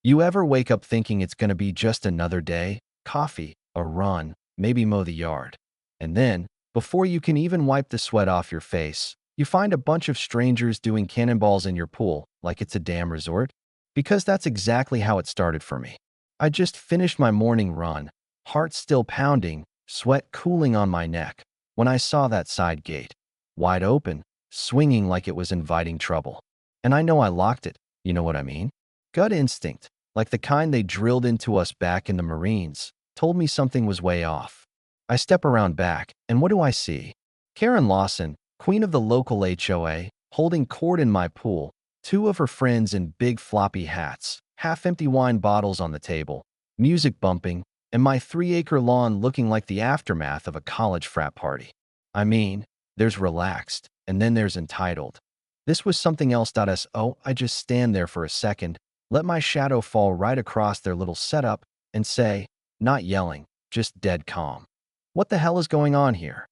You ever wake up thinking it's going to be just another day, coffee, a run, maybe mow the yard? And then, before you can even wipe the sweat off your face, you find a bunch of strangers doing cannonballs in your pool like it's a damn resort? Because that's exactly how it started for me. I just finished my morning run, heart still pounding, sweat cooling on my neck, when I saw that side gate, wide open, swinging like it was inviting trouble. And I know I locked it, you know what I mean? Gut instinct, like the kind they drilled into us back in the Marines, told me something was way off. I step around back, and what do I see? Karen Lawson, queen of the local HOA, holding court in my pool, two of her friends in big floppy hats, half-empty wine bottles on the table, music bumping, and my 3-acre lawn looking like the aftermath of a college frat party. I mean, there's relaxed, and then there's entitled. This was something else. So I just stand there for a second, let my shadow fall right across their little setup, and say, not yelling, just dead calm, what the hell is going on here?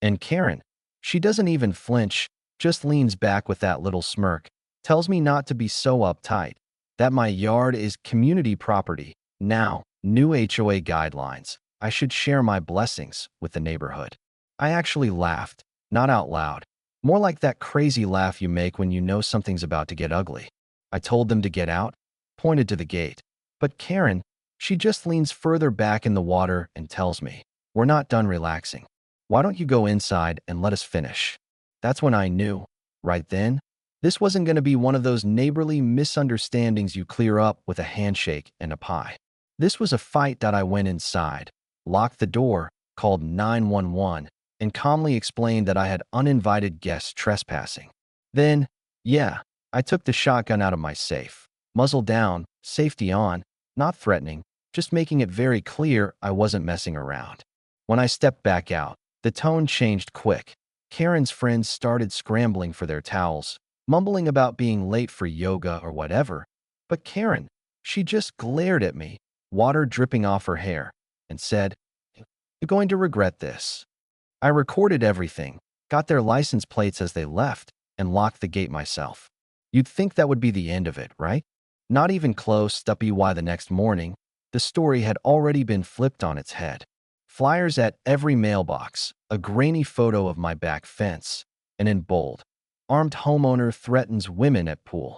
And Karen, she doesn't even flinch, just leans back with that little smirk, tells me not to be so uptight, that my yard is community property. Now, new HOA guidelines. I should share my blessings with the neighborhood. I actually laughed, not out loud, more like that crazy laugh you make when you know something's about to get ugly. I told them to get out, pointed to the gate. But Karen, she just leans further back in the water and tells me, we're not done relaxing. Why don't you go inside and let us finish? That's when I knew, right then, this wasn't going to be one of those neighborly misunderstandings you clear up with a handshake and a pie. This was a fight. I went inside, locked the door, called 911, and calmly explained that I had uninvited guests trespassing. Then, yeah, I took the shotgun out of my safe, muzzle down, safety on, not threatening, just making it very clear I wasn't messing around. When I stepped back out, the tone changed quick. Karen's friends started scrambling for their towels, mumbling about being late for yoga or whatever. But Karen, she just glared at me, water dripping off her hair, and said, "You're going to regret this." I recorded everything, got their license plates as they left, and locked the gate myself. You'd think that would be the end of it, right? Not even close. Why the next morning, the story had already been flipped on its head. Flyers at every mailbox, a grainy photo of my back fence, and in bold, armed homeowner threatens women at pool.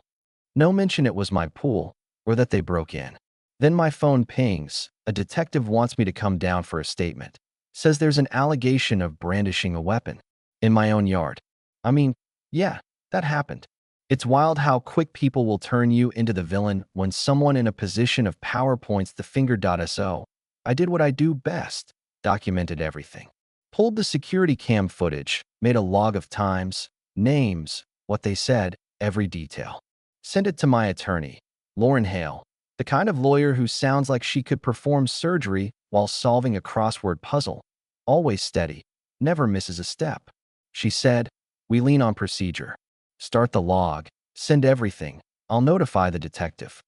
No mention it was my pool, or that they broke in. Then my phone pings. A detective wants me to come down for a statement. Says there's an allegation of brandishing a weapon in my own yard. I mean, yeah, that happened. It's wild how quick people will turn you into the villain when someone in a position of power points the finger. So I did what I do best, documented everything. Pulled the security cam footage, made a log of times, names, what they said, every detail. Sent it to my attorney, Lauren Hale, the kind of lawyer who sounds like she could perform surgery while solving a crossword puzzle. Always steady, never misses a step. She said, "We lean on procedure. Start the log, send everything. I'll notify the detective."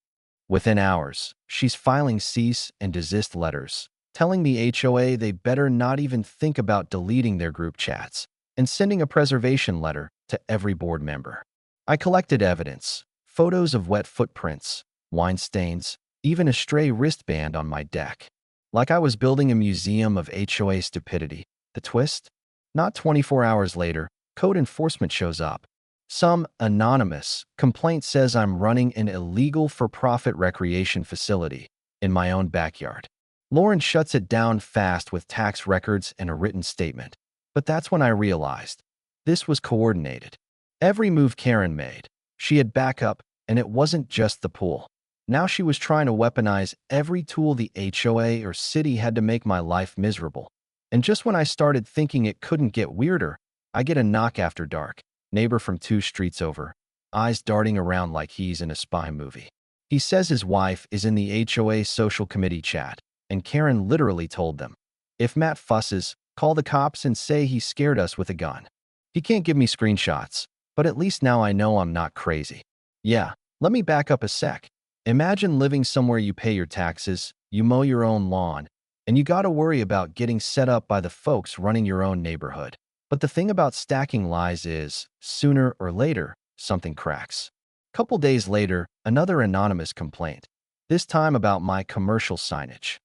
Within hours, she's filing cease and desist letters, telling the HOA they better not even think about deleting their group chats, and sending a preservation letter to every board member. I collected evidence, photos of wet footprints, wine stains, even a stray wristband on my deck. Like I was building a museum of HOA stupidity. The twist? Not 24 hours later, code enforcement shows up. Some anonymous complaint says I'm running an illegal for-profit recreation facility in my own backyard. Lauren shuts it down fast with tax records and a written statement. But that's when I realized this was coordinated. Every move Karen made, she had backup, and it wasn't just the pool. Now she was trying to weaponize every tool the HOA or city had to make my life miserable. And just when I started thinking it couldn't get weirder, I get a knock after dark. Neighbor from 2 streets over, eyes darting around like he's in a spy movie. He says his wife is in the HOA social committee chat, and Karen literally told them, "If Matt fusses, call the cops and say he scared us with a gun." He can't give me screenshots, but at least now I know I'm not crazy. Yeah, let me back up a sec. Imagine living somewhere you pay your taxes, you mow your own lawn, and you gotta worry about getting set up by the folks running your own neighborhood. But the thing about stacking lies is, sooner or later, something cracks. Couple days later, another anonymous complaint. this time about my commercial signage.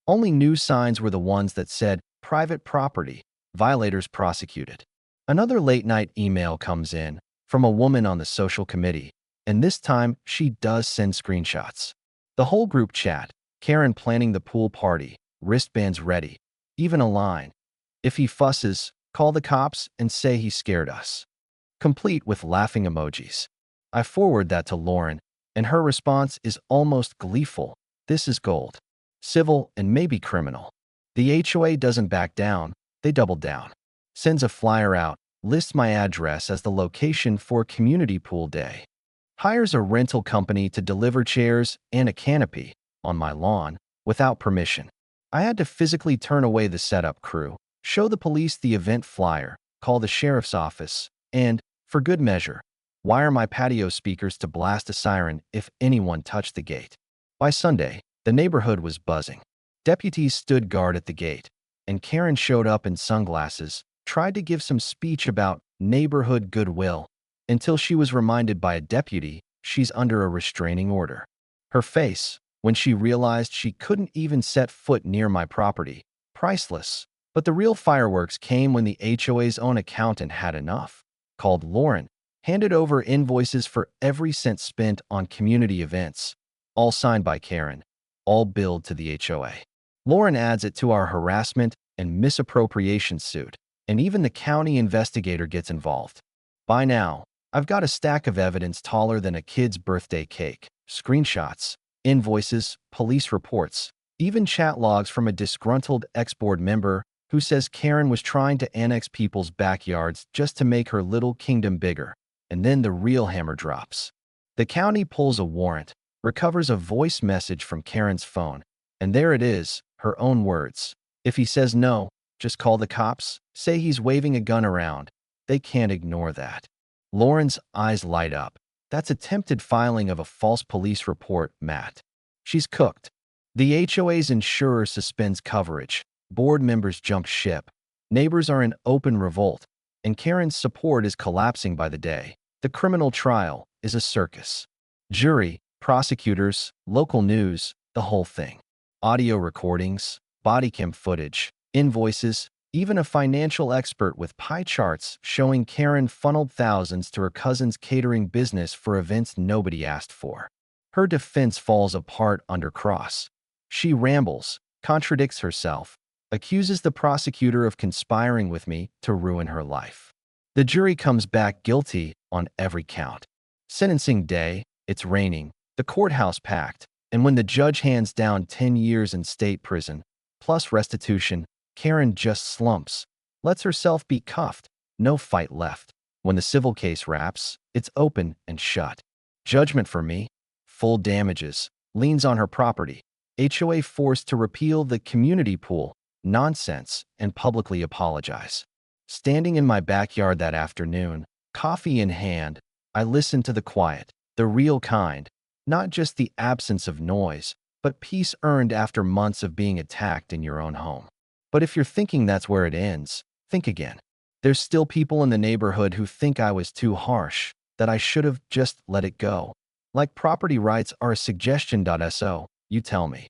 Only new signs were the ones that said, "Private property, violators prosecuted." Another late-night email comes in from a woman on the social committee, and this time she does send screenshots. The whole group chat, Karen planning the pool party, wristbands ready, even a line. "If he fusses, call the cops and say he scared us," complete with laughing emojis. I forward that to Lauren, and her response is almost gleeful. "This is gold. Civil and maybe criminal." The HOA doesn't back down, they double down. Sends a flyer out, lists my address as the location for community pool day. Hires a rental company to deliver chairs and a canopy on my lawn without permission. I had to physically turn away the setup crew, show the police the event flyer, call the sheriff's office, and, for good measure, wire my patio speakers to blast a siren if anyone touched the gate. By Sunday, the neighborhood was buzzing. Deputies stood guard at the gate, and Karen showed up in sunglasses, tried to give some speech about neighborhood goodwill, until she was reminded by a deputy she's under a restraining order. Her face, when she realized she couldn't even set foot near my property, priceless. But the real fireworks came when the HOA's own accountant had enough. Called Lauren, handed over invoices for every cent spent on community events, all signed by Karen, all billed to the HOA. Lauren adds it to our harassment and misappropriation suit, and even the county investigator gets involved. By now, I've got a stack of evidence taller than a kid's birthday cake: screenshots, invoices, police reports, even chat logs from a disgruntled ex-board member who says Karen was trying to annex people's backyards just to make her little kingdom bigger. And then the real hammer drops. The county pulls a warrant, recovers a voice message from Karen's phone, and there it is, her own words. "If he says no, just call the cops, say he's waving a gun around." They can't ignore that. Lauren's eyes light up. That's attempted filing of a false police report, Matt. She's cooked. The HOA's insurer suspends coverage. Board members jump ship. Neighbors are in open revolt, and Karen's support is collapsing by the day. The criminal trial is a circus. Jury, prosecutors, local news, the whole thing. Audio recordings, body cam footage, invoices, even a financial expert with pie charts showing Karen funneled thousands to her cousin's catering business for events nobody asked for. Her defense falls apart under cross. She rambles, contradicts herself, accuses the prosecutor of conspiring with me to ruin her life. The jury comes back guilty on every count. Sentencing day, it's raining, the courthouse packed, and when the judge hands down 10 years in state prison, plus restitution, Karen just slumps, lets herself be cuffed, no fight left. When the civil case wraps, it's open and shut. Judgment for me, full damages, liens on her property, HOA forced to repeal the community pool, nonsense, and publicly apologize. Standing in my backyard that afternoon, coffee in hand, I listened to the quiet, the real kind, not just the absence of noise, but peace earned after months of being attacked in your own home. But if you're thinking that's where it ends, think again. There's still people in the neighborhood who think I was too harsh, that I should have just let it go. Like property rights are a suggestion.so, you tell me.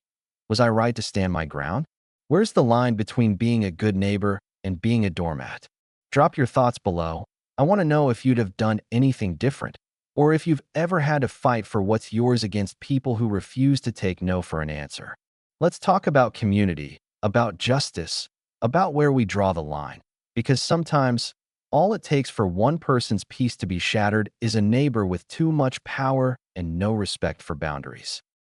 Was I right to stand my ground? Where's the line between being a good neighbor and being a doormat? Drop your thoughts below. I want to know if you'd have done anything different, or if you've ever had to fight for what's yours against people who refuse to take no for an answer. Let's talk about community, about justice, about where we draw the line. Because sometimes, all it takes for one person's peace to be shattered is a neighbor with too much power and no respect for boundaries.